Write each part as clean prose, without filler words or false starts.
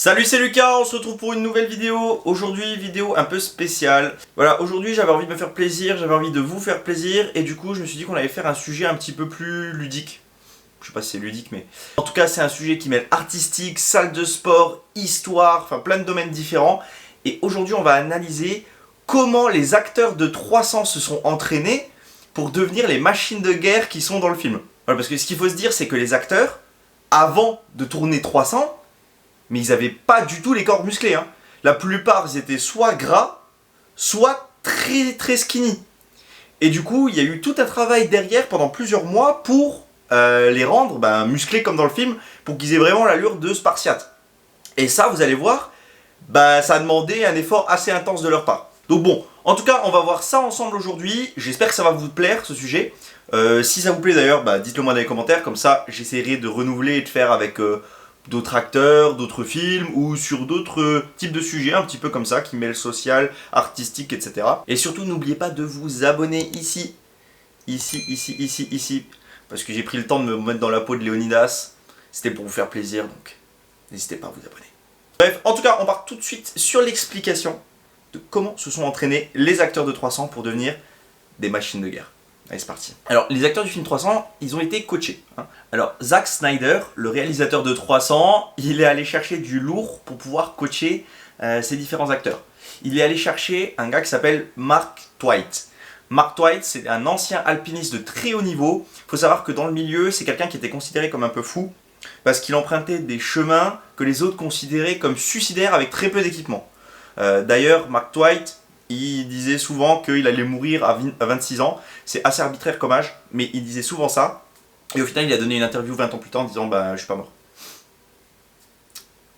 Salut, c'est Lucas, on se retrouve pour une nouvelle vidéo. Aujourd'hui, vidéo un peu spéciale. Voilà, aujourd'hui j'avais envie de me faire plaisir, j'avais envie de vous faire plaisir. Et du coup, je me suis dit qu'on allait faire un sujet un petit peu plus ludique. Je sais pas si c'est ludique, mais... En tout cas, c'est un sujet qui mêle artistique, salle de sport, histoire, enfin plein de domaines différents. Et aujourd'hui, on va analyser comment les acteurs de 300 se sont entraînés pour devenir les machines de guerre qui sont dans le film. Voilà, parce que ce qu'il faut se dire, c'est que les acteurs, avant de tourner 300... mais ils n'avaient pas du tout les corps musclés. Hein. La plupart, ils étaient soit gras, soit très skinny. Et du coup, il y a eu tout un travail derrière pendant plusieurs mois pour les rendre musclés comme dans le film, pour qu'ils aient vraiment l'allure de Spartiates. Et ça, vous allez voir, ça a demandé un effort assez intense de leur part. Donc bon, en tout cas, on va voir ça ensemble aujourd'hui. J'espère que ça va vous plaire, ce sujet. Si ça vous plaît d'ailleurs, dites-le moi dans les commentaires. Comme ça, j'essaierai de renouveler et de faire avec... d'autres acteurs, d'autres films ou sur d'autres types de sujets un petit peu comme ça qui mêlent social, artistique, etc. Et surtout n'oubliez pas de vous abonner ici, parce que j'ai pris le temps de me mettre dans la peau de Léonidas. C'était pour vous faire plaisir, donc n'hésitez pas à vous abonner. Bref, en tout cas, on part tout de suite sur l'explication de comment se sont entraînés les acteurs de 300 pour devenir des machines de guerre. Allez, c'est parti. Alors, les acteurs du film 300, ils ont été coachés. Hein. Alors, Zack Snyder, le réalisateur de 300, il est allé chercher du lourd pour pouvoir coacher ces différents acteurs. Il est allé chercher un gars qui s'appelle Mark Twight. Mark Twight, c'est un ancien alpiniste de très haut niveau. Il faut savoir que dans le milieu, c'est quelqu'un qui était considéré comme un peu fou, parce qu'il empruntait des chemins que les autres considéraient comme suicidaires avec très peu d'équipement. D'ailleurs, Mark Twight... il disait souvent qu'il allait mourir à 26 ans. C'est assez arbitraire comme âge, mais il disait souvent ça. Et au final, il a donné une interview 20 ans plus tard en disant je suis pas mort.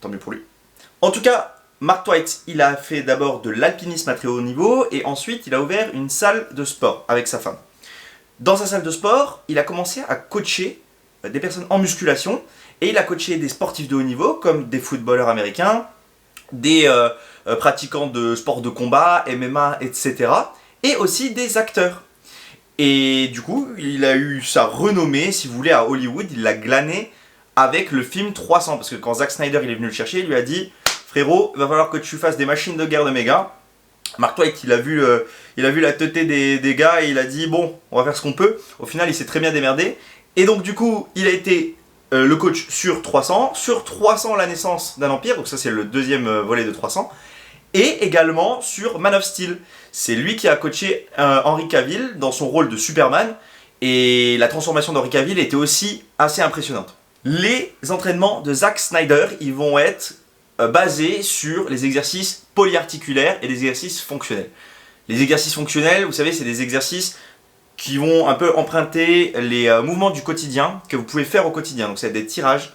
Tant mieux pour lui. En tout cas, Mark Twight, il a fait d'abord de l'alpinisme à très haut niveau et ensuite il a ouvert une salle de sport avec sa femme. Dans sa salle de sport, il a commencé à coacher des personnes en musculation et il a coaché des sportifs de haut niveau comme des footballeurs américains, des pratiquants de sports de combat, MMA, etc. Et aussi des acteurs. Et du coup, il a eu sa renommée, si vous voulez, à Hollywood. Il l'a glané avec le film 300. Parce que quand Zack Snyder il est venu le chercher, il lui a dit « Frérot, il va falloir que tu fasses des machines de guerre de mes gars. » Mark Twight, il a vu la teuté des gars et il a dit « Bon, on va faire ce qu'on peut. » Au final, il s'est très bien démerdé. Et donc, du coup, il a été... le coach sur 300, la naissance d'un empire, donc ça c'est le deuxième volet de 300, et également sur Man of Steel. C'est lui qui a coaché Henry Cavill dans son rôle de Superman, et la transformation d'Henry Cavill était aussi assez impressionnante. Les entraînements de Zack Snyder, ils vont être basés sur les exercices polyarticulaires et les exercices fonctionnels. Les exercices fonctionnels, vous savez, c'est des exercices qui vont un peu emprunter les mouvements du quotidien que vous pouvez faire au quotidien. Donc ça va être des tirages,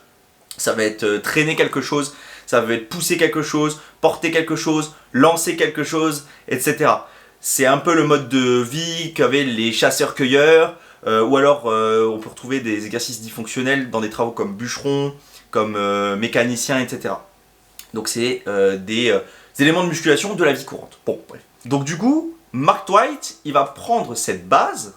ça va être traîner quelque chose, ça va être pousser quelque chose, porter quelque chose, lancer quelque chose, etc. C'est un peu le mode de vie qu'avaient les chasseurs-cueilleurs, ou alors on peut retrouver des exercices dits fonctionnels dans des travaux comme bûcheron, comme mécanicien, etc. Donc c'est des éléments de musculation de la vie courante. Bon, bref. Donc du coup, Mark Twight, il va prendre cette base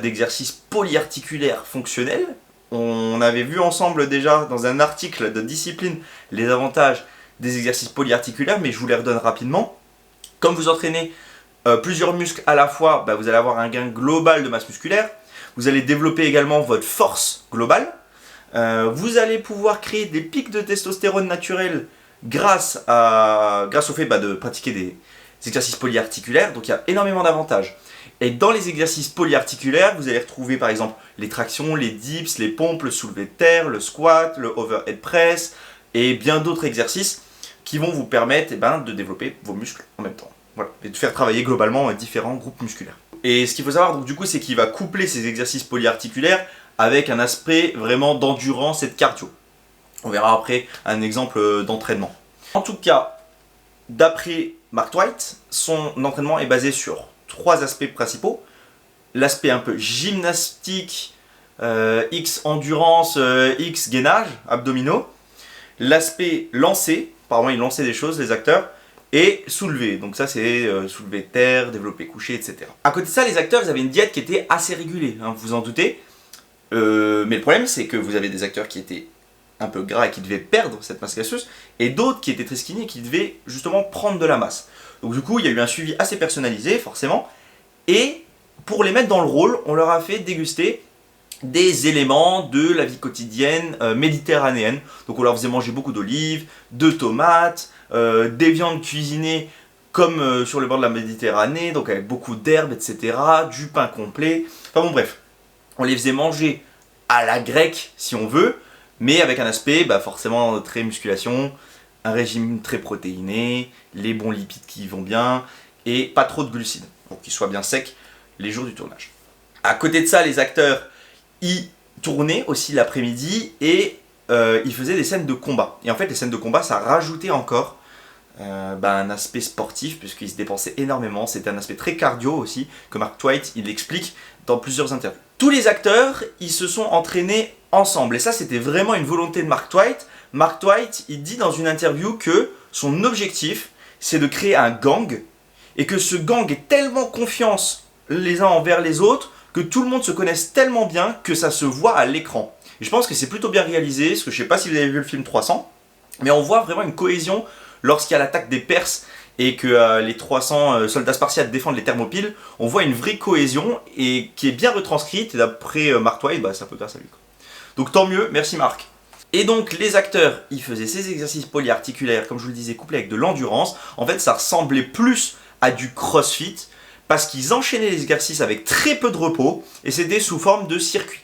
d'exercices polyarticulaires fonctionnels. On avait vu ensemble déjà dans un article de Discipline les avantages des exercices polyarticulaires, mais je vous les redonne rapidement. Comme vous entraînez plusieurs muscles à la fois, vous allez avoir un gain global de masse musculaire. Vous allez développer également votre force globale. Vous allez pouvoir créer des pics de testostérone naturels grâce au fait de pratiquer des exercices polyarticulaires, donc il y a énormément d'avantages. Et dans les exercices polyarticulaires, vous allez retrouver par exemple les tractions, les dips, les pompes, le soulevé de terre, le squat, le overhead press et bien d'autres exercices qui vont vous permettre de développer vos muscles en même temps. Voilà. Et de faire travailler globalement différents groupes musculaires. Et ce qu'il faut savoir donc, du coup, c'est qu'il va coupler ces exercices polyarticulaires avec un aspect vraiment d'endurance et de cardio. On verra après un exemple d'entraînement. En tout cas, d'après Mark Twight, son entraînement est basé sur 3 aspects principaux. L'aspect un peu gymnastique, X endurance, X gainage, abdominaux. L'aspect lancer, apparemment ils lançaient des choses, les acteurs. Et soulever, donc ça c'est soulever de terre, développer couché, etc. À côté de ça, les acteurs ils avaient une diète qui était assez régulée, vous vous en doutez. Mais le problème c'est que vous avez des acteurs qui étaient un peu gras et qui devaient perdre cette masse graisseuse, et d'autres qui étaient très skinny et qui devaient justement prendre de la masse. Donc du coup, il y a eu un suivi assez personnalisé, forcément, et pour les mettre dans le rôle, on leur a fait déguster des éléments de la vie quotidienne méditerranéenne. Donc on leur faisait manger beaucoup d'olives, de tomates, des viandes cuisinées comme sur le bord de la Méditerranée, donc avec beaucoup d'herbes, etc., du pain complet. Enfin bon bref, on les faisait manger à la grecque si on veut, mais avec un aspect forcément très musculation, un régime très protéiné, les bons lipides qui vont bien, et pas trop de glucides, pour qu'ils soient bien secs les jours du tournage. À côté de ça, les acteurs, ils tournaient aussi l'après-midi et ils faisaient des scènes de combat. Et en fait, les scènes de combat, ça rajoutait encore un aspect sportif, puisqu'ils se dépensaient énormément. C'était un aspect très cardio aussi, que Mark Twight, il explique dans plusieurs interviews. Tous les acteurs, ils se sont entraînés ensemble. Et ça, c'était vraiment une volonté de Mark Twight. Mark Twight, il dit dans une interview que son objectif, c'est de créer un gang, et que ce gang ait tellement confiance les uns envers les autres, que tout le monde se connaisse tellement bien que ça se voit à l'écran. Et je pense que c'est plutôt bien réalisé, parce que je sais pas si vous avez vu le film 300, mais on voit vraiment une cohésion lorsqu'il y a l'attaque des Perses et que les 300 soldats spartiates défendent les Thermopyles. On voit une vraie cohésion et qui est bien retranscrite, et d'après Mark Twight, c'est un peu grâce à lui. Donc tant mieux, merci Marc. Et donc les acteurs, ils faisaient ces exercices polyarticulaires, comme je vous le disais, couplés avec de l'endurance. En fait, ça ressemblait plus à du crossfit, parce qu'ils enchaînaient les exercices avec très peu de repos, et c'était sous forme de circuit.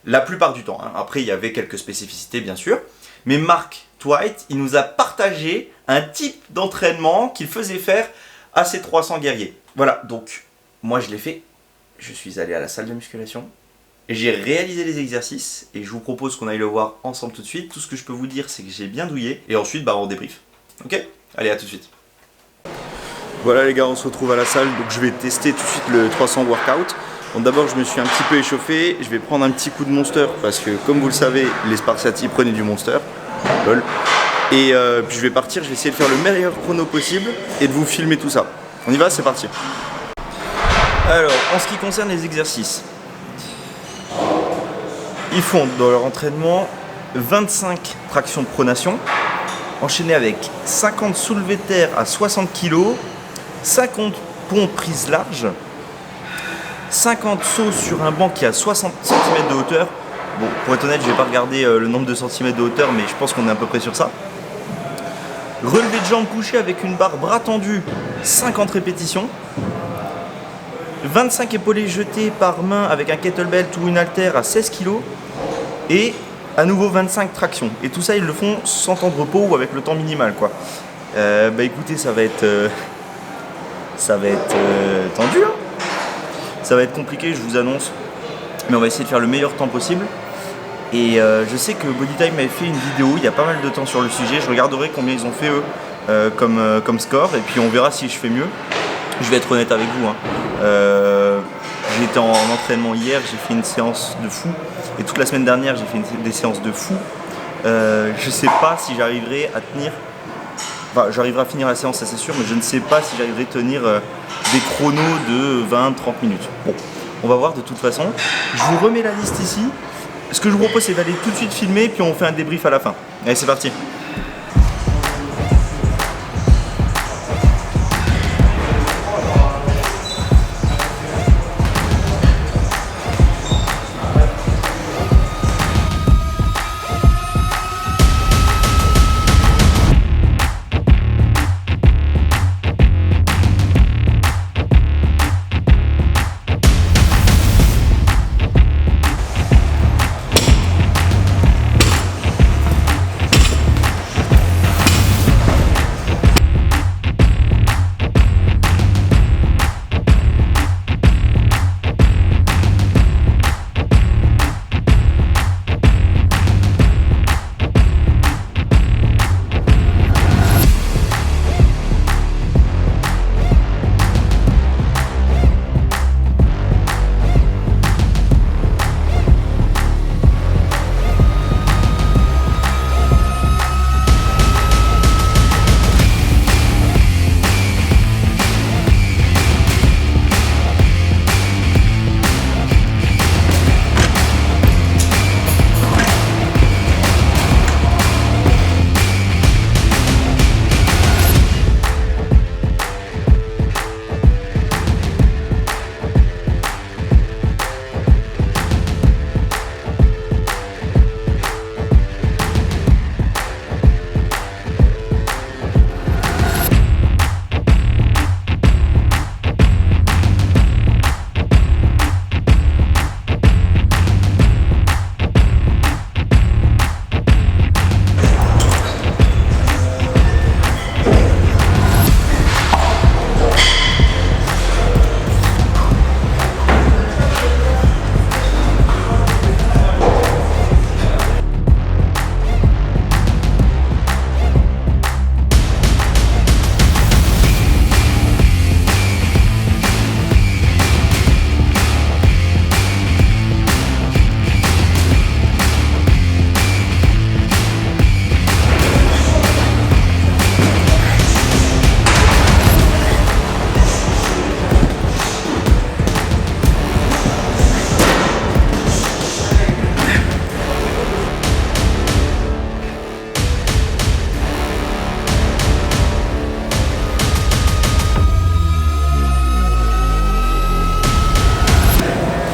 La plupart du temps, hein. Après il y avait quelques spécificités bien sûr, mais Mark Twight, il nous a partagé un type d'entraînement qu'il faisait faire à ces 300 guerriers. Voilà, donc moi je l'ai fait, je suis allé à la salle de musculation, et j'ai réalisé les exercices, et je vous propose qu'on aille le voir ensemble tout de suite. Tout ce que je peux vous dire, c'est que j'ai bien douillé, et ensuite on débrief. Ok ? Allez, à tout de suite. Voilà les gars, on se retrouve à la salle, donc je vais tester tout de suite le 300 workout. Bon, d'abord je me suis un petit peu échauffé, je vais prendre un petit coup de Monster, parce que comme vous le savez, les Spartiatis prenaient du Monster. Lol. Et puis je vais partir, je vais essayer de faire le meilleur chrono possible, et de vous filmer tout ça. On y va, c'est parti. Alors, en ce qui concerne les exercices, ils font dans leur entraînement 25 tractions de pronation, enchaînées avec 50 soulevés de terre à 60 kg, 50 pompes prises larges, 50 sauts sur un banc qui a 60 cm de hauteur. Bon, pour être honnête, je vais pas regarder le nombre de centimètres de hauteur, mais je pense qu'on est à peu près sur ça. Relevé de jambes couchées avec une barre bras tendu, 50 répétitions. 25 épaulés jetés par main avec un kettlebell ou une haltère à 16 kg. Et à nouveau 25 tractions. Et tout ça, ils le font sans temps de repos ou avec le temps minimal, quoi. Écoutez, ça va être tendu, hein. Ça va être compliqué, je vous annonce. Mais on va essayer de faire le meilleur temps possible. Et je sais que Bodytime avait fait une vidéo il y a pas mal de temps sur le sujet. Je regarderai combien ils ont fait eux comme score. Et puis on verra si je fais mieux. Je vais être honnête avec vous, hein. J'étais en entraînement hier, j'ai fait une séance de fou. Et toute la semaine dernière, j'ai fait des séances de fou. Je sais pas si j'arriverai à tenir. Enfin, j'arriverai à finir la séance, ça c'est sûr, mais je ne sais pas si j'arriverai à tenir des chronos de 20-30 minutes. Bon, on va voir de toute façon. Je vous remets la liste ici. Ce que je vous propose, c'est d'aller tout de suite filmer, puis on fait un débrief à la fin. Allez, c'est parti.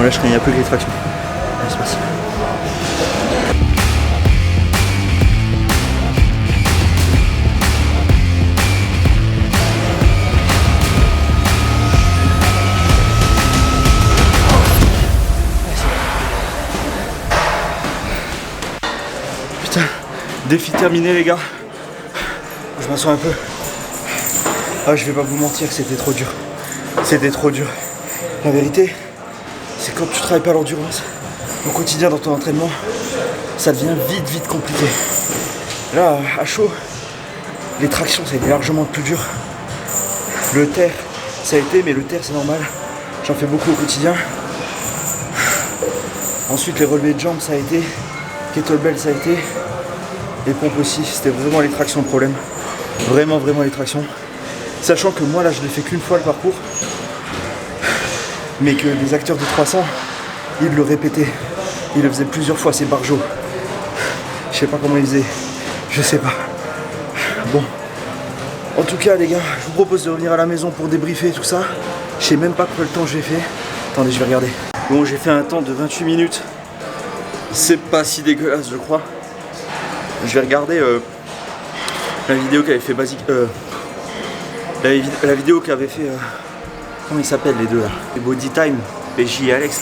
Bon, là je craignais un peu que les tractions. Allez, c'est parti. Putain, défi terminé les gars. Je m'assois un peu. Ah, je vais pas vous mentir, c'était trop dur. C'était trop dur. La vérité, c'est quand tu travailles pas l'endurance au quotidien dans ton entraînement, ça devient vite compliqué. Là, à chaud, les tractions, ça a été largement plus dur. Le terre, ça a été, mais le terre, c'est normal. J'en fais beaucoup au quotidien. Ensuite, les relevés de jambes, ça a été. Kettlebell, ça a été. Les pompes aussi, c'était vraiment les tractions le problème. Vraiment les tractions. Sachant que moi, là, je l'ai fait qu'une fois le parcours. Mais que les acteurs de 300, ils le répétaient. Ils le faisaient plusieurs fois, c'est Barjo. Je sais pas comment ils faisaient. Je sais pas. Bon. En tout cas, les gars, je vous propose de revenir à la maison pour débriefer tout ça. Je sais même pas combien de temps j'ai fait. Attendez, je vais regarder. Bon, j'ai fait un temps de 28 minutes. C'est pas si dégueulasse, je crois. Je vais regarder la vidéo qu'avait fait Basic. La vidéo qu'avait fait. Comment ils s'appellent les deux là? Les Body Time, PJ et Alex.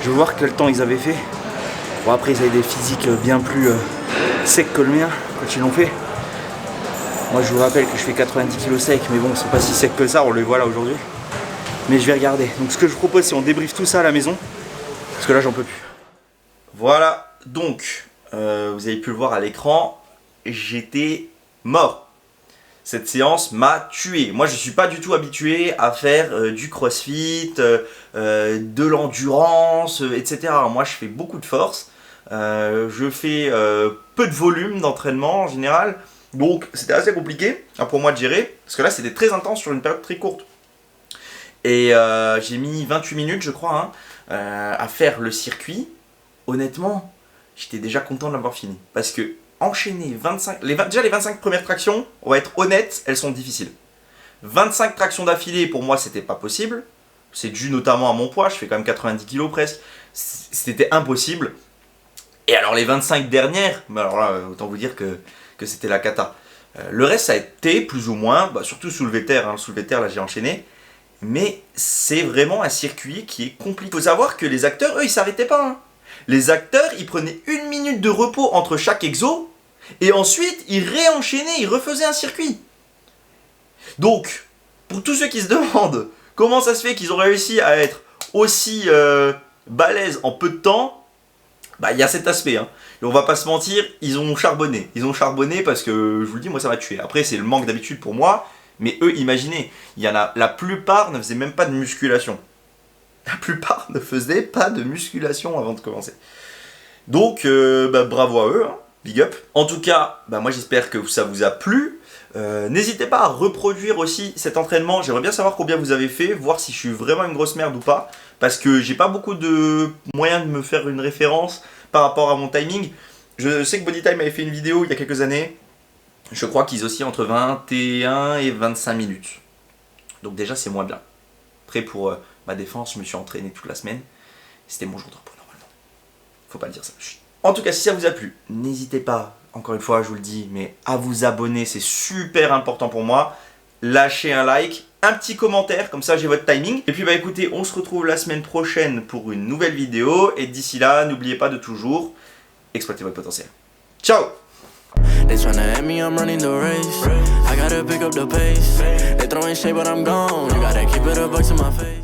Je veux voir quel temps ils avaient fait. Bon, après, ils avaient des physiques bien plus secs que le mien quand ils l'ont fait. Moi, je vous rappelle que je fais 90 kg sec, mais bon, c'est pas si sec que ça, on le voit là aujourd'hui. Mais je vais regarder. Donc, ce que je vous propose, c'est on débriefe tout ça à la maison. Parce que là, j'en peux plus. Voilà, donc, vous avez pu le voir à l'écran, j'étais mort. Cette séance m'a tué. Moi, je ne suis pas du tout habitué à faire du crossfit, de l'endurance, etc. Moi, je fais beaucoup de force. Je fais peu de volume d'entraînement en général. Donc, c'était assez compliqué pour moi de gérer. Parce que là, c'était très intense sur une période très courte. Et j'ai mis 28 minutes, je crois, à faire le circuit. Honnêtement, j'étais déjà content de l'avoir fini. Parce que enchaîner 25... Déjà les 25 premières tractions, on va être honnête, elles sont difficiles. 25 tractions d'affilée, pour moi, c'était pas possible. C'est dû notamment à mon poids, je fais quand même 90 kg presque. C'était impossible. Et alors les 25 dernières, mais alors là, autant vous dire que c'était la cata. Le reste, ça a été plus ou moins, surtout soulevé terre. Le soulevé terre, là, j'ai enchaîné. Mais c'est vraiment un circuit qui est compliqué. Il faut savoir que les acteurs, eux, ils s'arrêtaient pas. Les acteurs, ils prenaient 1 minute de repos entre chaque exo. Et ensuite, ils réenchaînaient, ils refaisaient un circuit. Donc, pour tous ceux qui se demandent comment ça se fait qu'ils ont réussi à être aussi balèzes en peu de temps, il y a cet aspect. Et on va pas se mentir, ils ont charbonné. Ils ont charbonné parce que, je vous le dis, moi ça m'a tué. Après, c'est le manque d'habitude pour moi. Mais eux, imaginez, la plupart ne faisaient même pas de musculation. La plupart ne faisaient pas de musculation avant de commencer. Donc, bravo à eux, big up. En tout cas, moi j'espère que ça vous a plu. N'hésitez pas à reproduire aussi cet entraînement. J'aimerais bien savoir combien vous avez fait, voir si je suis vraiment une grosse merde ou pas. Parce que j'ai pas beaucoup de moyens de me faire une référence par rapport à mon timing. Je sais que Body Time avait fait une vidéo il y a quelques années. Je crois qu'ils oscillent entre 21 et 25 minutes. Donc déjà, c'est moins bien. Après, pour ma défense, je me suis entraîné toute la semaine. C'était mon jour de repos, normalement. Faut pas le dire ça. En tout cas, si ça vous a plu, n'hésitez pas, encore une fois, je vous le dis, mais à vous abonner, c'est super important pour moi. Lâchez un like, un petit commentaire, comme ça j'ai votre timing. Et puis écoutez, on se retrouve la semaine prochaine pour une nouvelle vidéo. Et d'ici là, n'oubliez pas de toujours exploiter votre potentiel. Ciao! They tryna at me, I'm running the race. I gotta pick up the pace. They throwing shade, but I'm gone. You gotta keep it a buck to my face.